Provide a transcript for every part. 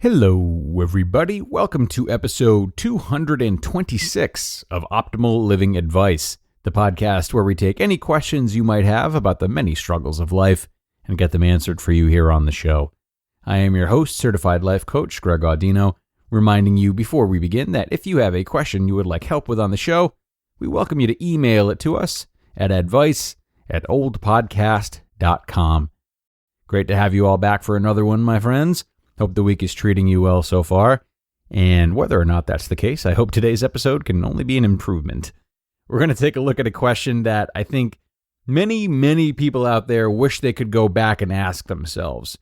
Hello, everybody. Welcome to episode 226 of Optimal Living Advice, the podcast where we take any questions you might have about the many struggles of life and get them answered for you here on the show. I am your host, certified life coach Greg Audino, reminding you before we begin that if you have a question you would like help with on the show, we welcome you to email it to us at advice@oldpodcast.com. Great to have you all back for another one, my friends. Hope the week is treating you well so far, and whether or not that's the case, I hope today's episode can only be an improvement. We're going to take a look at a question that I think many people out there wish they could go back and ask themselves.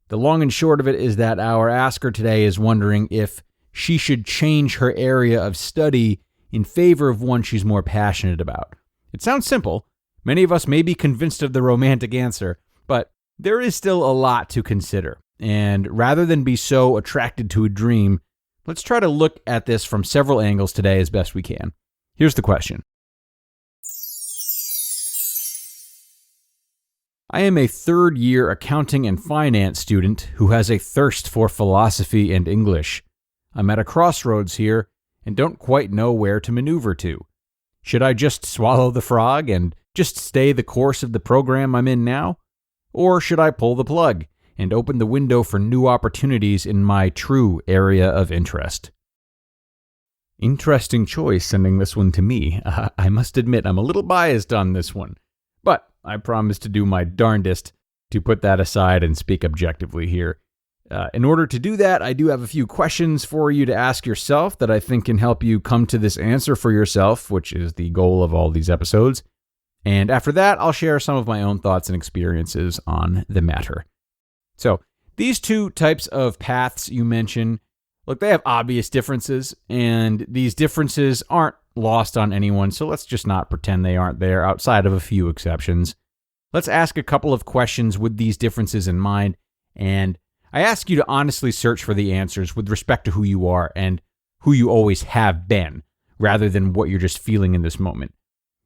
The long and short of it is that our asker today is wondering if she should change her area of study in favor of one she's more passionate about. It sounds simple. Many of us may be convinced of the romantic answer, but there is still a lot to consider. And rather than be so attracted to a dream, let's try to look at this from several angles today as best we can. Here's the question. I am a third-year accounting and finance student who has a thirst for philosophy and English. I'm at a crossroads here and don't quite know where to maneuver to. Should I just swallow the frog and just stay the course of the program I'm in now? Or should I pull the plug and open the window for new opportunities in my true area of interest? Interesting choice sending this one to me. I must admit I'm a little biased on this one, but I promise to do my darndest to put that aside and speak objectively here. In order to do that, I do have a few questions for you to ask yourself that I think can help you come to this answer for yourself, which is the goal of all these episodes. And after that, I'll share some of my own thoughts and experiences on the matter. So these two types of paths you mention, look, they have obvious differences, and these differences aren't lost on anyone, so let's just not pretend they aren't there outside of a few exceptions. Let's ask a couple of questions with these differences in mind, and I ask you to honestly search for the answers with respect to who you are and who you always have been, rather than what you're just feeling in this moment.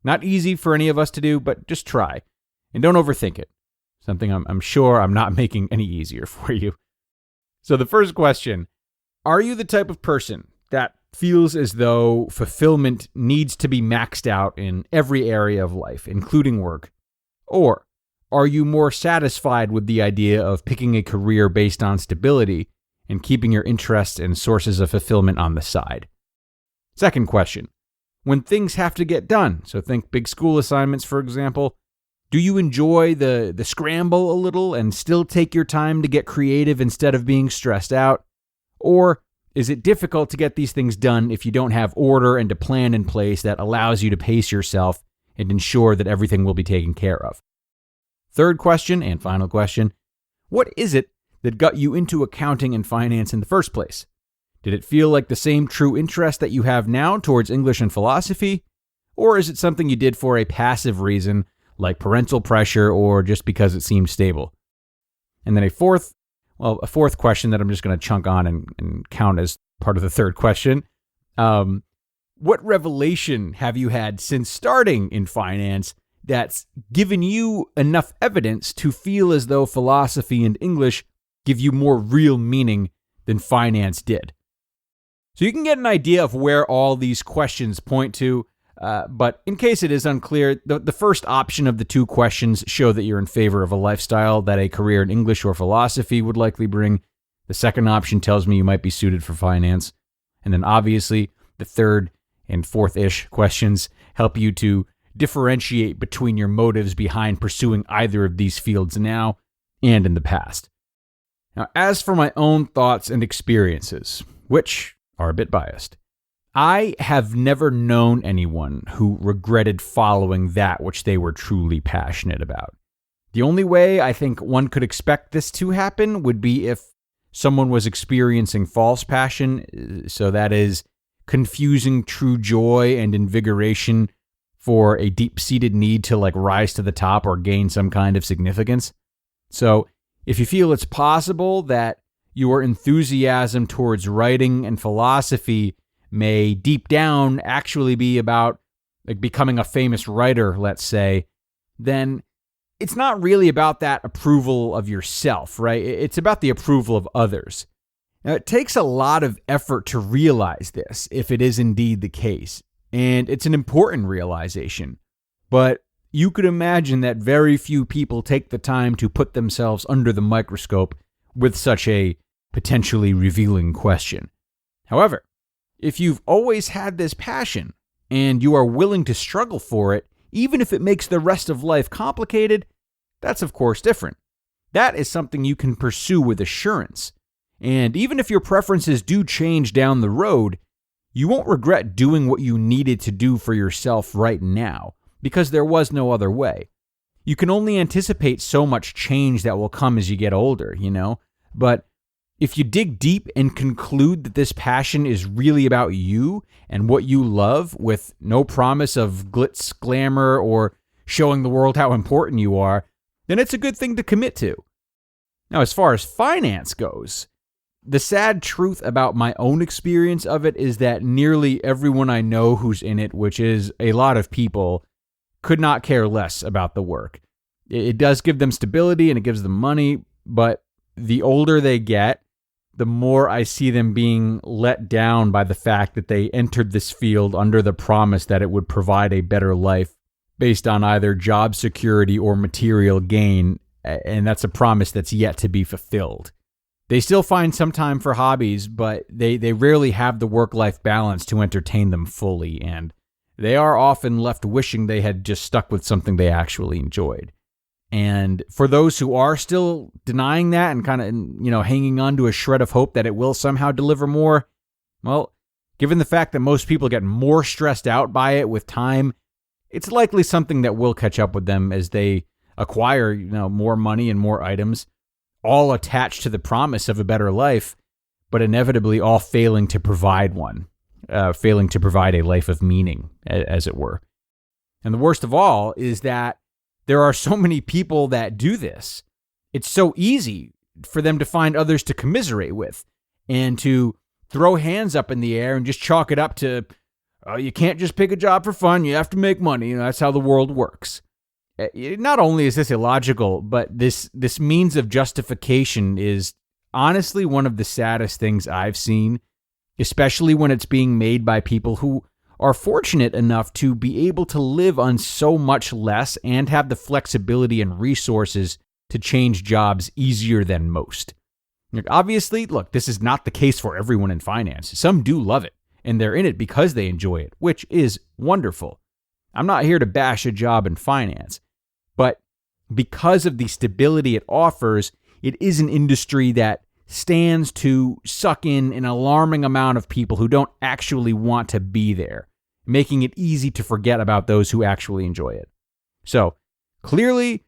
Not easy for any of us to do, but just try, and don't overthink it. Something I'm sure I'm not making any easier for you. So the first question, are you the type of person that feels as though fulfillment needs to be maxed out in every area of life, including work? Or are you more satisfied with the idea of picking a career based on stability and keeping your interests and sources of fulfillment on the side? Second question, when things have to get done, so think big school assignments, for example, do you enjoy the scramble a little and still take your time to get creative instead of being stressed out? Or is it difficult to get these things done if you don't have order and a plan in place that allows you to pace yourself and ensure that everything will be taken care of? Third question and final question, what is it that got you into accounting and finance in the first place? Did it feel like the same true interest that you have now towards English and philosophy? Or is it something you did for a passive reason, like parental pressure or just because it seemed stable? And then a fourth question that I'm just going to chunk on and count as part of the third question. What revelation have you had since starting in finance that's given you enough evidence to feel as though philosophy and English give you more real meaning than finance did? So you can get an idea of where all these questions point to. But in case it is unclear, the first option of the two questions show that you're in favor of a lifestyle that a career in English or philosophy would likely bring. The second option tells me you might be suited for finance. And then obviously, the third and fourth-ish questions help you to differentiate between your motives behind pursuing either of these fields now and in the past. Now, as for my own thoughts and experiences, which are a bit biased, I have never known anyone who regretted following that which they were truly passionate about. The only way I think one could expect this to happen would be if someone was experiencing false passion, so that is confusing true joy and invigoration for a deep-seated need to rise to the top or gain some kind of significance. So if you feel it's possible that your enthusiasm towards writing and philosophy may deep down actually be about becoming a famous writer, let's say, then it's not really about that approval of yourself, right? It's about the approval of others. Now, it takes a lot of effort to realize this, if it is indeed the case, and it's an important realization. But you could imagine that very few people take the time to put themselves under the microscope with such a potentially revealing question. However, if you've always had this passion and you are willing to struggle for it, even if it makes the rest of life complicated, that's of course different. That is something you can pursue with assurance. And even if your preferences do change down the road, you won't regret doing what you needed to do for yourself right now, because there was no other way. You can only anticipate so much change that will come as you get older, But if you dig deep and conclude that this passion is really about you and what you love, with no promise of glitz, glamour, or showing the world how important you are, then it's a good thing to commit to. Now, as far as finance goes, the sad truth about my own experience of it is that nearly everyone I know who's in it, which is a lot of people, could not care less about the work. It does give them stability and it gives them money, but the older they get, the more I see them being let down by the fact that they entered this field under the promise that it would provide a better life based on either job security or material gain, and that's a promise that's yet to be fulfilled. They still find some time for hobbies, but they rarely have the work-life balance to entertain them fully, and they are often left wishing they had just stuck with something they actually enjoyed. And for those who are still denying that and kind of, hanging on to a shred of hope that it will somehow deliver more, well, given the fact that most people get more stressed out by it with time, it's likely something that will catch up with them as they acquire, more money and more items, all attached to the promise of a better life, but inevitably all failing to provide one, failing to provide a life of meaning, as it were. And the worst of all is that there are so many people that do this. It's so easy for them to find others to commiserate with and to throw hands up in the air and just chalk it up to, you can't just pick a job for fun, you have to make money, that's how the world works. Not only is this illogical, but this means of justification is honestly one of the saddest things I've seen, especially when it's being made by people who are fortunate enough to be able to live on so much less and have the flexibility and resources to change jobs easier than most. Obviously, look, this is not the case for everyone in finance. Some do love it, and they're in it because they enjoy it, which is wonderful. I'm not here to bash a job in finance, but because of the stability it offers, it is an industry that stands to suck in an alarming amount of people who don't actually want to be there, making it easy to forget about those who actually enjoy it. So, clearly,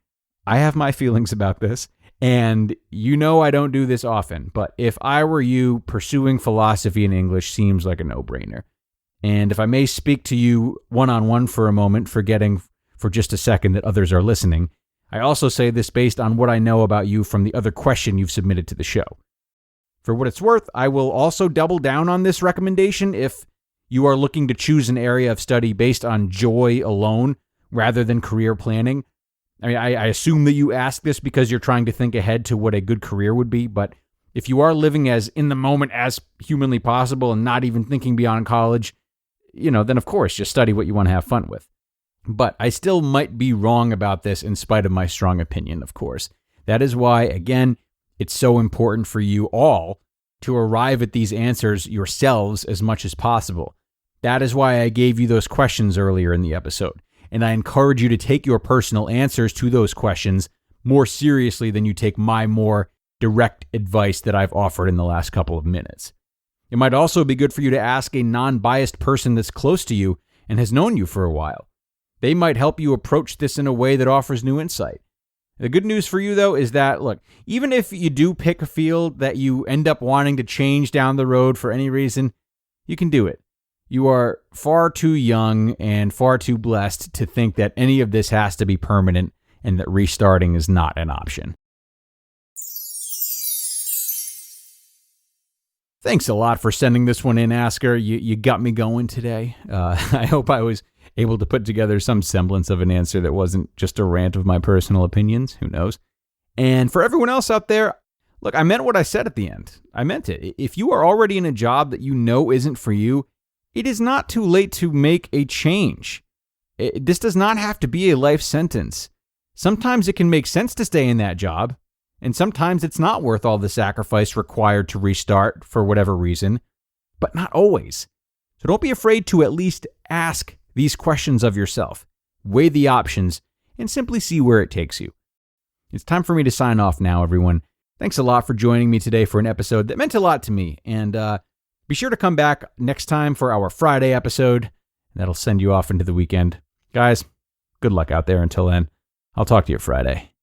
I have my feelings about this, and I don't do this often, but if I were you, pursuing philosophy in English seems like a no-brainer. And if I may speak to you one-on-one for a moment, forgetting for just a second that others are listening, I also say this based on what I know about you from the other question you've submitted to the show. For what it's worth, I will also double down on this recommendation if you are looking to choose an area of study based on joy alone rather than career planning. I mean, I assume that you ask this because you're trying to think ahead to what a good career would be, but if you are living as in the moment as humanly possible and not even thinking beyond college, then of course just study what you want to have fun with. But I still might be wrong about this in spite of my strong opinion, of course. That is why, again, it's so important for you all to arrive at these answers yourselves as much as possible. That is why I gave you those questions earlier in the episode, and I encourage you to take your personal answers to those questions more seriously than you take my more direct advice that I've offered in the last couple of minutes. It might also be good for you to ask a non-biased person that's close to you and has known you for a while. They might help you approach this in a way that offers new insight. The good news for you, though, is that, look, even if you do pick a field that you end up wanting to change down the road for any reason, you can do it. You are far too young and far too blessed to think that any of this has to be permanent and that restarting is not an option. Thanks a lot for sending this one in, Asker. You got me going today. I hope I was able to put together some semblance of an answer that wasn't just a rant of my personal opinions. Who knows? And for everyone else out there, Look, I meant what I said at the end. I meant it. If you are already in a job that you know isn't for you, it is not too late to make a change. This does not have to be a life sentence. Sometimes it can make sense to stay in that job, and sometimes it's not worth all the sacrifice required to restart for whatever reason, but not always. So don't be afraid to at least ask these questions of yourself, weigh the options, and simply see where it takes you. It's time for me to sign off now, everyone. Thanks a lot for joining me today for an episode that meant a lot to me, and be sure to come back next time for our Friday episode. That'll send you off into the weekend. Guys, good luck out there until then. I'll talk to you Friday.